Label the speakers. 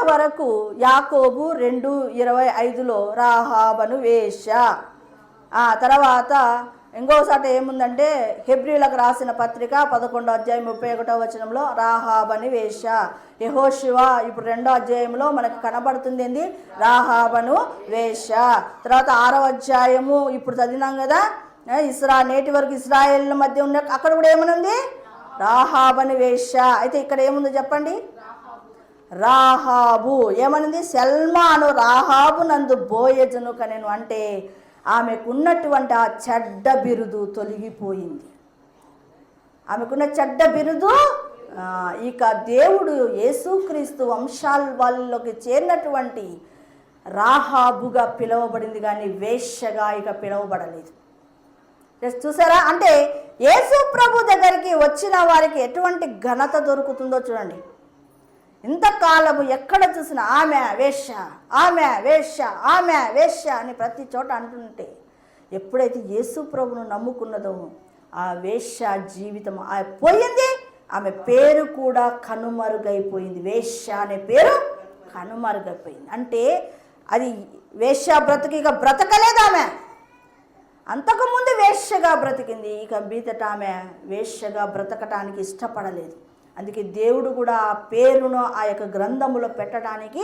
Speaker 1: ఇంతవరకు యాకోబు 2:25లో రాహాబను వేశ్య. తర్వాత ఇంకోసారి ఏముందంటే హెబ్రీలకు రాసిన పత్రిక 11:31 రాహాబని వేశ్య. యెహోషువ ఇప్పుడు 2వ అధ్యాయంలో మనకు కనబడుతుంది ఏంది, రాహాబను వేశ్య. తర్వాత 6వ అధ్యాయము ఇప్పుడు చదివినాం కదా, నేటి వరకు ఇశ్రాయేళ్ల మధ్య ఉన్న అక్కడ కూడా ఏమనుంది, రాహాబని వేశ్య. అయితే ఇక్కడ ఏముందో చెప్పండి, రాహాబు ఏమనింది, సెల్మాను రాహాబు నందు బోయజును కనెను. అంటే ఆమెకున్నటువంటి ఆ చెడ్డ బిరుదు తొలగిపోయింది. ఆమెకున్న చెడ్డ బిరుదు ఇక దేవుడు యేసుక్రీస్తు వంశాల వాళ్ళలోకి చేరినటువంటి రాహాబుగా పిలువబడింది, కానీ వేశ్యగా ఇక పిలువబడలేదు. చూసారా, అంటే యేసు ప్రభు దగ్గరికి వచ్చిన వారికి ఎటువంటి ఘనత దొరుకుతుందో చూడండి. ఇంతకాలము ఎక్కడ చూసినా ఆమె వేశ్య, ఆమె వేశ్య, ఆమె వేశ్య అని ప్రతి చోట అంటుంటే, ఎప్పుడైతే యేసు ప్రభును నమ్ముకున్నదో ఆ వేశ్య జీవితం పోయింది. ఆమె పేరు కూడా కనుమరుగైపోయింది. వేశ్య అనే పేరు కనుమరుగైపోయింది. అంటే అది వేశ్య బ్రతికి ఇక బ్రతకలేదు. ఆమె అంతకుముందు వేశ్యగా బ్రతికింది, ఇక మీదట ఆమె వేశ్యగా బ్రతకటానికి ఇష్టపడలేదు. అందుకే దేవుడు కూడా ఆ పేరును ఆ యొక్క గ్రంథములో పెట్టడానికి